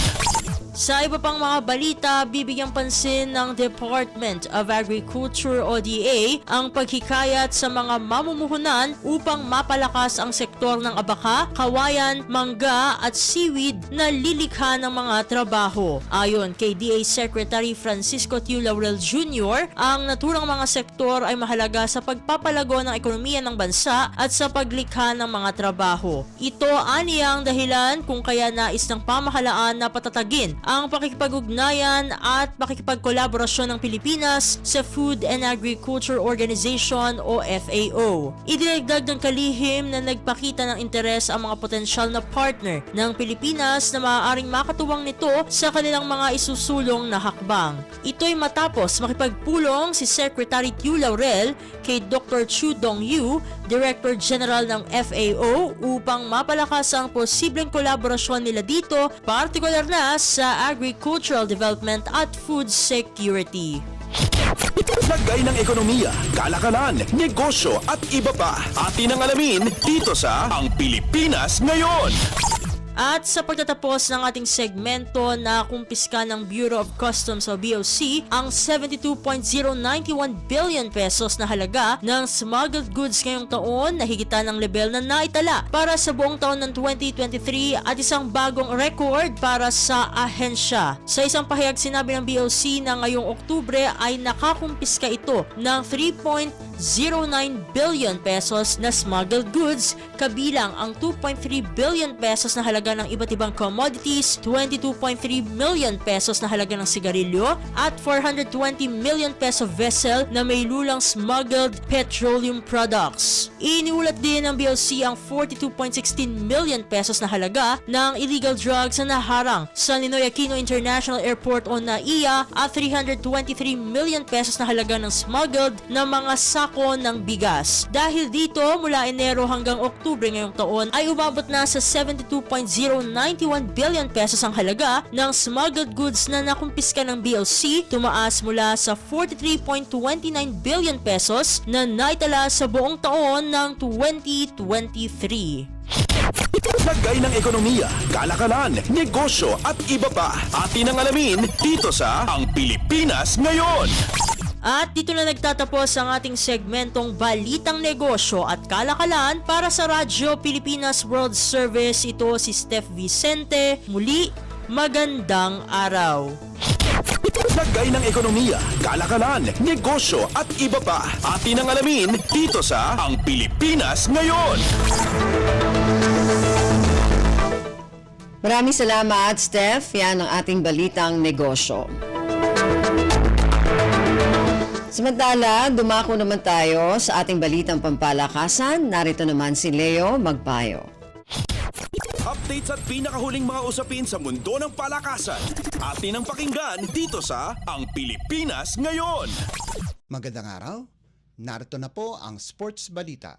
Sa iba pang mga balita, bibigyang pansin ng Department of Agriculture o DA ang paghikayat sa mga mamumuhunan upang mapalakas ang sektor ng abaka, kawayan, mangga at seaweed na lilikha ng mga trabaho. Ayon kay DA Secretary Francisco Tiu Laurel Jr., ang naturang mga sektor ay mahalaga sa pagpapalago ng ekonomiya ng bansa at sa paglikha ng mga trabaho. Ito aniyang dahilan kung kaya nais ng pamahalaan na patatagin ang pakikipag-ugnayan at pakikipagkolaborasyon ng Pilipinas sa Food and Agriculture Organization o FAO. Idinagdag ng kalihim na nagpakita ng interes ang mga potensyal na partner ng Pilipinas na maaaring makatuwang nito sa kanilang mga isusulong na hakbang. Ito'y matapos makipagpulong si Secretary Tiu Laurel kay Dr. Chu Dong-yu, Director General ng FAO, upang mapalakas ang posibleng kolaborasyon nila dito, partikular na sa agricultural development at food security. Lagay ng ekonomiya, kalakalan, negosyo at iba pa. Atin ang alamin dito sa Ang Pilipinas Ngayon. At sa pagtatapos ng ating segmento na kumpiska ng Bureau of Customs o BOC ang 72.091 billion pesos na halaga ng smuggled goods ngayong taon na higitan ng level na naitala para sa buong taon ng 2023 at isang bagong record para sa ahensya. Sa isang pahayag sinabi ng BOC na ngayong Oktubre ay nakakumpiska ito ng 3.09 billion pesos na smuggled goods, kabilang ang 2.3 billion pesos na halaga ng iba't ibang commodities, 22.3 million pesos na halaga ng sigarilyo, at 420 million peso vessel na may lulang smuggled petroleum products. Iniulat din ng BOC ang 42.16 million pesos na halaga ng illegal drugs na naharang sa Ninoy Aquino International Airport o NAIA at 323 million pesos na halaga ng smuggled na mga sako ng bigas. Dahil dito, mula Enero hanggang Oktubre ngayong taon ay umabot na sa 72.091 billion pesos ang halaga ng smuggled goods na nakumpiska ng BOC, tumaas mula sa 43.29 billion pesos na naitala sa buong taon ng 2023. Lagay ng ekonomiya, kalakalan, negosyo at iba pa. Atin ang alamin dito sa Ang Pilipinas Ngayon. At dito na nagtatapos ang ating segmentong Balitang Negosyo at Kalakalan para sa Radyo Pilipinas World Service. Ito si Steph Vicente. Muli, magandang araw. Lagay ng ekonomiya, kalakalan, negosyo at iba pa. Atin ang alamin dito sa Ang Pilipinas Ngayon. Maraming salamat, Steph. Yan ang ating Balitang Negosyo. Samantala, dumako naman tayo sa ating balitang pampalakasan. Narito naman si Leo Magpayo. Updates at pinakahuling mga usapin sa mundo ng palakasan. Atin ang pakinggan dito sa Ang Pilipinas Ngayon. Magandang araw. Narito na po ang sports balita.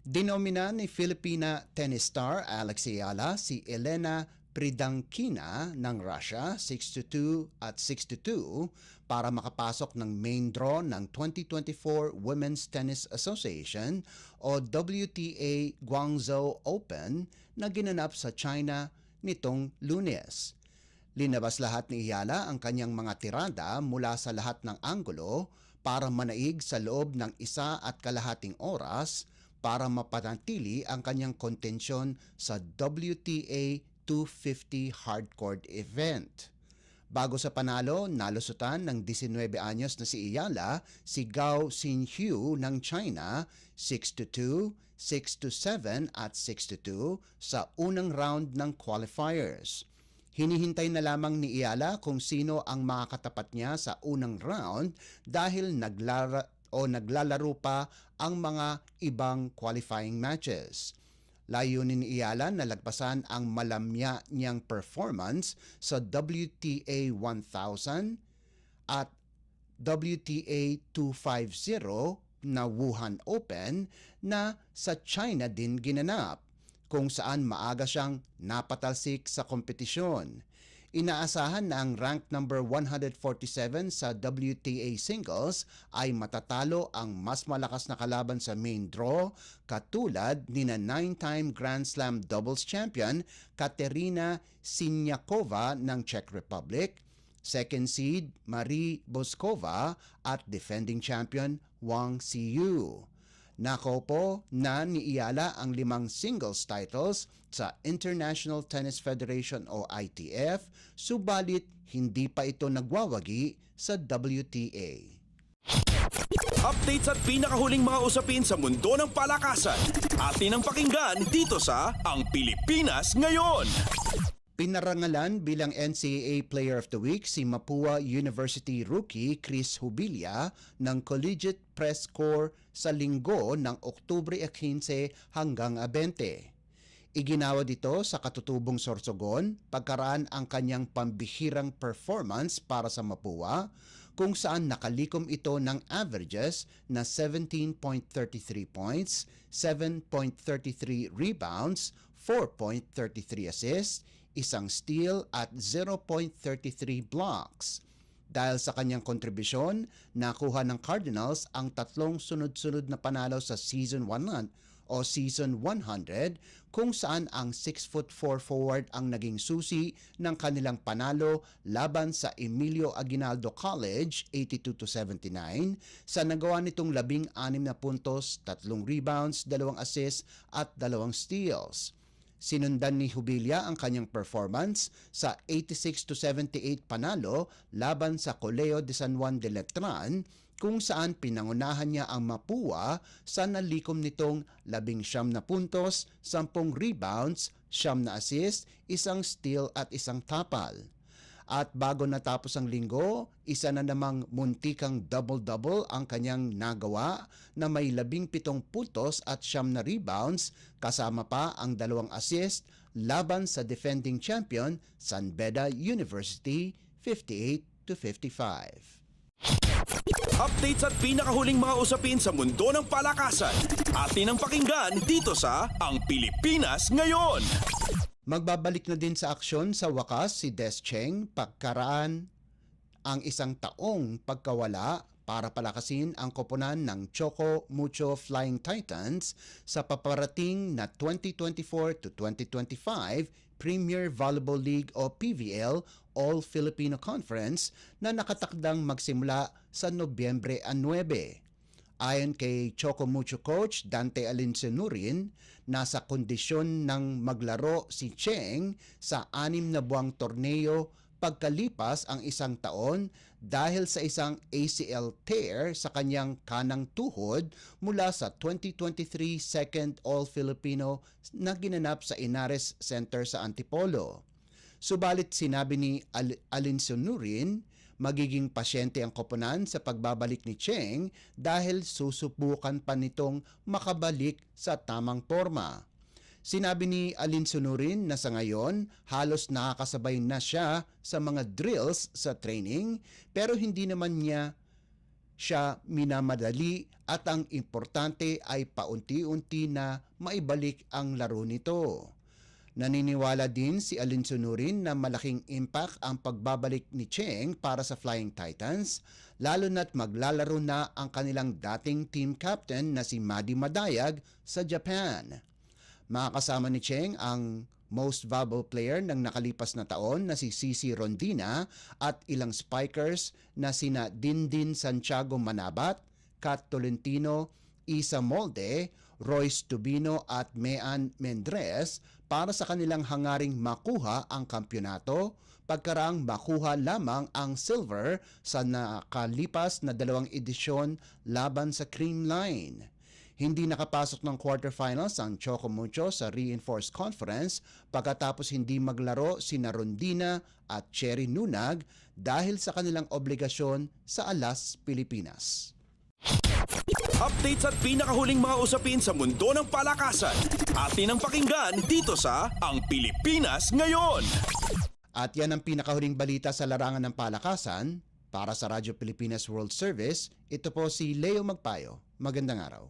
Dinomina ni Filipina tennis star Alex Ayala si Elena Pridankina ng Russia 6-2 at 6-2 para makapasok ng main draw ng 2024 Women's Tennis Association o WTA Guangzhou Open na ginanap sa China nitong Lunes. Linabas lahat ni Ayala ang kanyang mga tirada mula sa lahat ng anggulo para manaig sa loob ng 1.5 oras para mapanatili ang kanyang kontensyon sa WTA 250 hardcourt event. Bago sa panalo, nalusutan ng 19 anyos na si Ayala si Gao Xinhu ng China 6-2, 6-7 at 6-2 sa unang round ng qualifiers. Hinihintay na lamang ni Ayala kung sino ang makakatapat niya sa unang round dahil o naglalaro pa ang mga ibang qualifying matches. Layunin ni Ayala na lagpasan ang malamya niyang performance sa WTA 1000 at WTA 250 na Wuhan Open na sa China din ginanap, kung saan maaga siyang napatalsik sa kompetisyon. Inaasahan na ang rank number 147 sa WTA singles ay matatalo ang mas malakas na kalaban sa main draw, katulad ni na 9-time Grand Slam doubles champion Katerina Siniakova ng Czech Republic, second seed Marie Boskova at defending champion Wang Xiyu. Nakopo na ni Ayala ang 5 singles titles sa International Tennis Federation o ITF, subalit hindi pa ito nagwawagi sa WTA. Updates at pinakahuling mga usapin sa mundo ng palakasan. Atin ang pakinggan dito sa Ang Pilipinas Ngayon. Pinarangalan bilang NCAA Player of the Week si Mapua University rookie Chris Hubilia ng Collegiate Press Corps sa linggo ng Oktubre 15 hanggang 20. Iginawa dito sa katutubong Sorsogon pagkaraan ang kanyang pambihirang performance para sa Mapua, kung saan nakalikom ito ng averages na 17.33 points, 7.33 rebounds, 4.33 assists, 1 steal at 0.33 blocks. Dahil sa kanyang kontribusyon, nakuha ng Cardinals ang 3 sunod-sunod na panalo sa Season 100 o Season 100, kung saan ang 6'4" forward ang naging susi ng kanilang panalo laban sa Emilio Aguinaldo College 82-79 sa nagawa nitong 16 na puntos, 3 rebounds, 2 assists at 2 steals. Sinundan ni Hubilia ang kanyang performance sa 86-78 panalo laban sa Coleo de San Juan de Letran, kung saan pinangunahan niya ang Mapua sa nalikom nitong 19 na puntos, 10 rebounds, 9 na assist, 1 steal at 1 tapal. At bago natapos ang linggo, isa na namang muntikang double-double ang kanyang nagawa na may 17 puntos at 9 na rebounds, kasama pa ang 2 assist laban sa defending champion San Beda University 58-55. Updates at pinakahuling mga usapin sa mundo ng palakasan. Atin ang pakinggan dito sa Ang Pilipinas Ngayon. Magbabalik na din sa aksyon sa wakas si Des Cheng pagkaraan ang 1 taong pagkawala para palakasin ang koponan ng Choco Mucho Flying Titans sa paparating na 2024-2025 Premier Volleyball League o PVL All-Filipino Conference na nakatakdang magsimula sa Nobyembre 9. Ayon kay Choco Mucho coach Dante Alincenurin, nasa kondisyon ng maglaro si Cheng sa 6 na buwang torneo pagkalipas ang 1 taon dahil sa isang ACL tear sa kanyang kanang tuhod mula sa 2023 Second All-Filipino na ginanap sa Inares Center sa Antipolo. Subalit sinabi ni Alincenurin, magiging pasyente ang koponan sa pagbabalik ni Cheng dahil susubukan pa nitong makabalik sa tamang forma. Sinabi ni Alincenurin na sa ngayon halos nakakasabay na siya sa mga drills sa training, pero hindi naman niya siya minamadali at ang importante ay paunti-unti na maibalik ang laro nito. Naniniwala din si Alincenurin na malaking impact ang pagbabalik ni Cheng para sa Flying Titans, lalo na't maglalaro na ang kanilang dating team captain na si Madi Madayag sa Japan. Makakasama ni Cheng ang most valuable player ng nakalipas na taon na si Cici Rondina at ilang spikers na sina Dindin Santiago Manabat, Kat Tolentino, Isa Molde, Royce Tubino at Mean Mendres para sa kanilang hangaring makuha ang kampyonato pagkaraang makuha lamang ang silver sa nakalipas na 2 edisyon laban sa Creamline. Hindi nakapasok ng quarterfinals ang Choco Mucho sa Reinforced Conference pagkatapos hindi maglaro sina Rondina at Cherry Nunag dahil sa kanilang obligasyon sa Alas, Pilipinas. Updates at pinakahuling mga usapin sa mundo ng palakasan. Atin ang pakinggan dito sa Ang Pilipinas Ngayon. At yan ang pinakahuling balita sa larangan ng palakasan. Para sa Radyo Pilipinas World Service, ito po si Leo Magpayo. Magandang araw.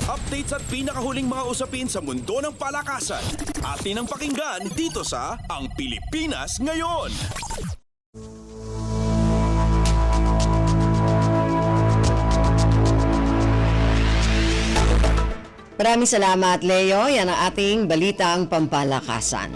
Updates at pinakahuling mga usapin sa mundo ng palakasan. Atin ang pakinggan dito sa Ang Pilipinas Ngayon. Maraming salamat, Leo. Yan ang ating balitang pampalakasan.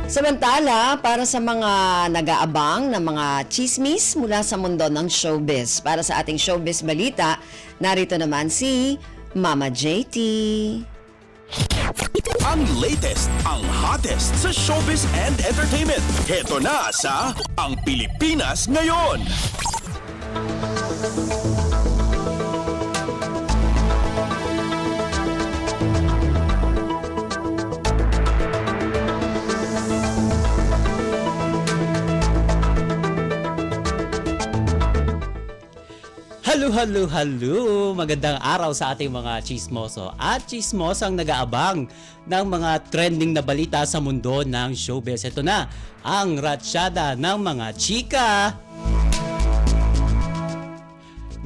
Samantala, para sa mga nag-aabang ng mga chismis mula sa mundo ng showbiz, para sa ating showbiz balita, narito naman si Mama JT. Ang latest, ang hottest sa showbiz and entertainment. Heto na sa Ang Pilipinas Ngayon. Hello! Magandang araw sa ating mga chismoso at chismosang nag-aabang ng mga trending na balita sa mundo ng showbiz. Ito na ang ratsyada ng mga chika.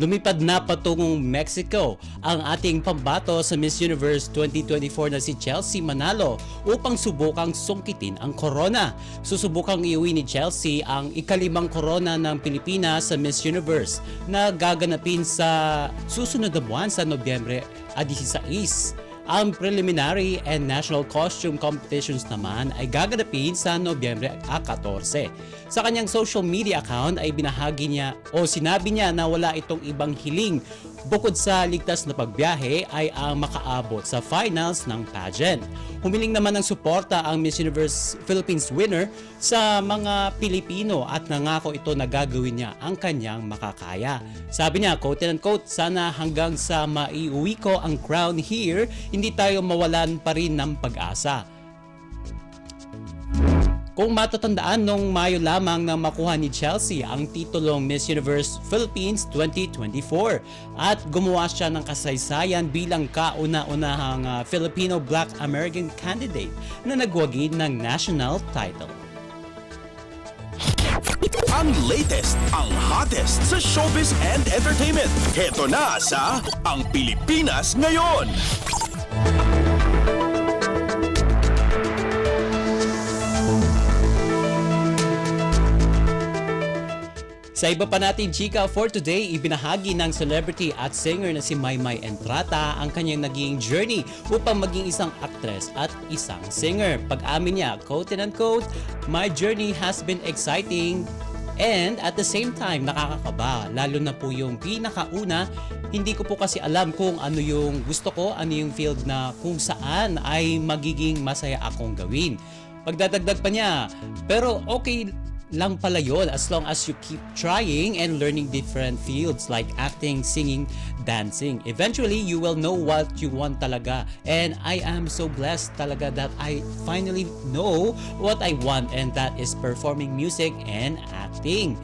Lumipad na patungong Mexico ang ating pambato sa Miss Universe 2024 na si Chelsea Manalo upang subukang sungkitin ang corona. Susubukang iuwi ni Chelsea ang ikalimang corona ng Pilipinas sa Miss Universe na gaganapin sa susunod na buwan sa Nobyembre 16. Ang preliminary and national costume competitions naman ay gaganapin sa Nobyembre 14. Sa kanyang social media account ay binahagi niya o sinabi niya na wala itong ibang hiling bukod sa ligtas na pagbiyahe ay ang makaabot sa finals ng pageant. Humiling naman ng suporta ang Miss Universe Philippines winner sa mga Pilipino at nangako ito na gagawin niya ang kanyang makakaya. Sabi niya, quote and quote, sana hanggang sa maiuwi ko ang crown here, hindi tayo mawalan pa rin ng pag-asa. Kung matatandaan, noong Mayo lamang nang makuha ni Chelsea ang titulong Miss Universe Philippines 2024 at gumawa siya ng kasaysayan bilang kauna-unahang Filipino Black American candidate na nagwagi ng national title. Ang latest, ang hottest sa showbiz and entertainment. Heto na sa Ang Pilipinas Ngayon. Sa iba pa natin chika for today, ibinahagi ng celebrity at singer na si Maymay Entrata ang kanyang naging journey upang maging isang actress at isang singer. Pag-amin niya, quote and unquote, "My journey has been exciting and at the same time nakakakaba. Lalo na po yung pinakauna, hindi ko po kasi alam kung ano yung gusto ko, ano yung field na kung saan ay magiging masaya akong gawin." Pagdadagdag pa niya, pero okay lang pala yun as long as you keep trying and learning different fields like acting, singing, dancing. Eventually, you will know what you want talaga. And I am so blessed talaga that I finally know what I want, and that is performing music and acting.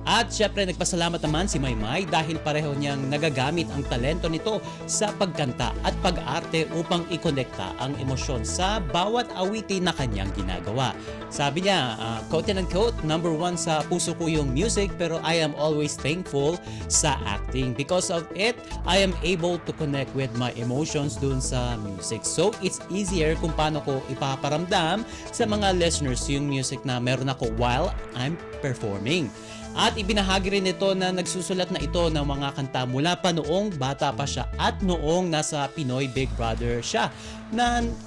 At syempre nagpasalamat naman si Maymay dahil pareho niyang nagagamit ang talento nito sa pagkanta at pag-arte upang ikonekta ang emosyon sa bawat awitin na kanyang ginagawa. Sabi niya, quote and unquote, "Number one sa puso ko yung music pero I am always thankful sa acting. Because of it, I am able to connect with my emotions dun sa music. So it's easier kung paano ko ipaparamdam sa mga listeners yung music na meron ako while I'm performing." At ibinahagi rin ito na nagsusulat na ito ng mga kanta mula pa noong bata pa siya at noong nasa Pinoy Big Brother siya.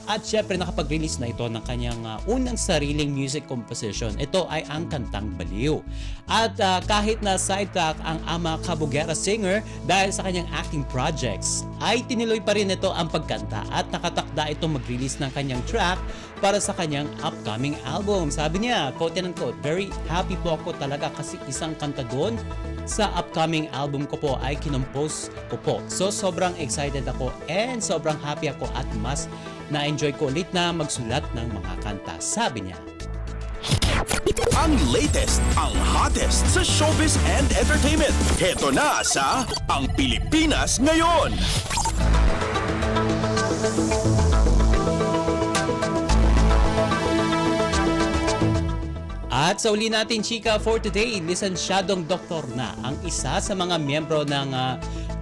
At syempre nakapag-release na ito ng kanyang unang sariling music composition. Ito ay ang kantang Baliw. At kahit na sidetrack ang ama kabugera singer dahil sa kanyang acting projects, ay tiniloy pa rin ito ang pagkanta at nakatakda itong mag-release ng kanyang track para sa kanyang upcoming album. Sabi niya, quote and unquote, "Very happy po ako talaga kasi isang kanta doon sa upcoming album ko po ay kinompose ko po. So sobrang excited ako and sobrang happy ako at mas na-enjoy ko ulit na magsulat ng mga kanta." Sabi niya. Ang latest, ang hottest sa showbiz and entertainment. Heto na sa Ang Pilipinas Ngayon. At sa uli natin, chika, for today, lisensyadong doktor na ang isa sa mga miyembro ng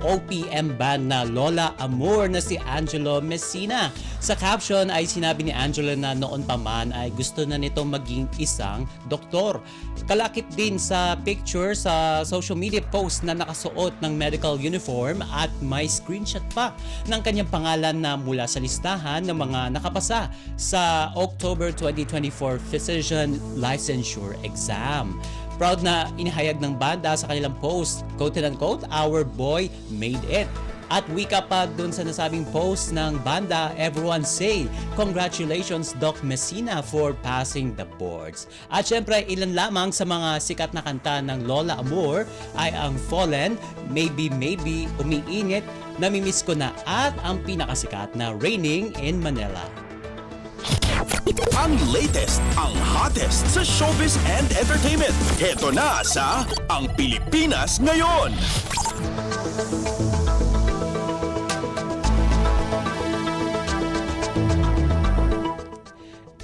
OPM band na Lola Amor na si Angelo Messina. Sa caption ay sinabi ni Angelo na noon pa man ay gusto na nitong maging isang doktor. Kalakip din sa picture sa social media post na nakasuot ng medical uniform at may screenshot pa ng kanyang pangalan na mula sa listahan ng mga nakapasa sa October 2024 Physician Licensure Exam. Proud na inihayag ng banda sa kanilang post, quote-unquote, "Our boy made it." At wika pa dun sa nasabing post ng banda, everyone say, "Congratulations Doc Messina for passing the boards." At syempre, ilan lamang sa mga sikat na kanta ng Lola Amor ay ang Fallen, Maybe Maybe, Umiinit, Namimiss Ko Na at ang pinakasikat na Raining in Manila. Ang latest, ang hottest sa showbiz and entertainment. Heto na sa Ang Pilipinas Ngayon.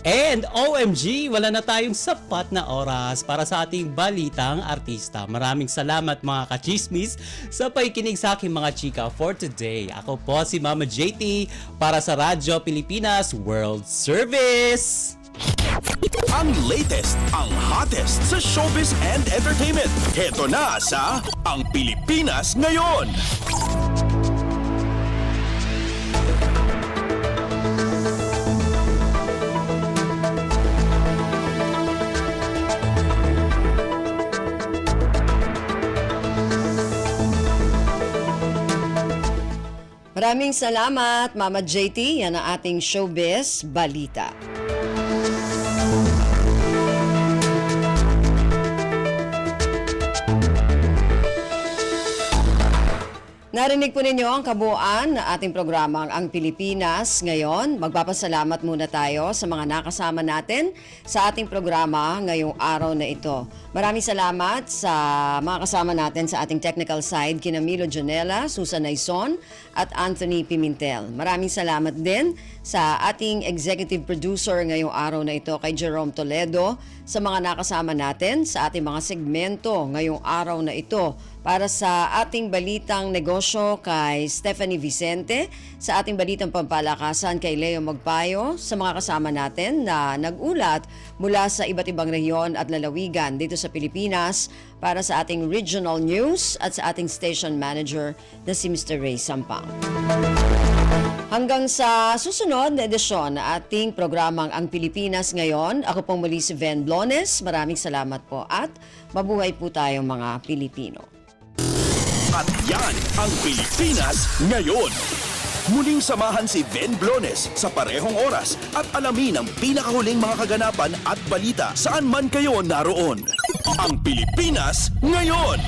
And OMG, wala na tayong sapat na oras para sa ating balitang artista. Maraming salamat mga kachismis sa pakikinig sa aking mga chika for today. Ako po si Mama JT para sa Radyo Pilipinas World Service. Ang latest, ang hottest sa showbiz and entertainment. Heto na sa Ang Pilipinas Ngayon. Maraming salamat, Mama JT. Yan ang ating showbiz balita. Narinig po ninyo ang kabuuan na ating programang Ang Pilipinas Ngayon. Magpapasalamat muna tayo sa mga nakasama natin sa ating programa ngayong araw na ito. Maraming salamat sa mga kasama natin sa ating technical side, kina Milo Jonella, Susan Naison at Anthony Pimentel. Maraming salamat din sa ating executive producer ngayong araw na ito, kay Jerome Toledo, sa mga nakasama natin sa ating mga segmento ngayong araw na ito. Para sa ating balitang negosyo kay Stephanie Vicente, sa ating balitang pampalakasan kay Leo Magpayo, sa mga kasama natin na nag-ulat mula sa iba't ibang rehiyon at lalawigan dito sa Pilipinas, para sa ating regional news at sa ating station manager na si Mr. Ray Sampang. Hanggang sa susunod na edisyon na ating programang Ang Pilipinas Ngayon, ako pong muli si Ven Blones. Maraming salamat po at mabuhay po tayong mga Pilipino. At yan ang Pilipinas Ngayon. Muling samahan si Ven Blones sa parehong oras at alamin ang pinakahuling mga kaganapan at balita saan man kayo naroon. Ang Pilipinas Ngayon.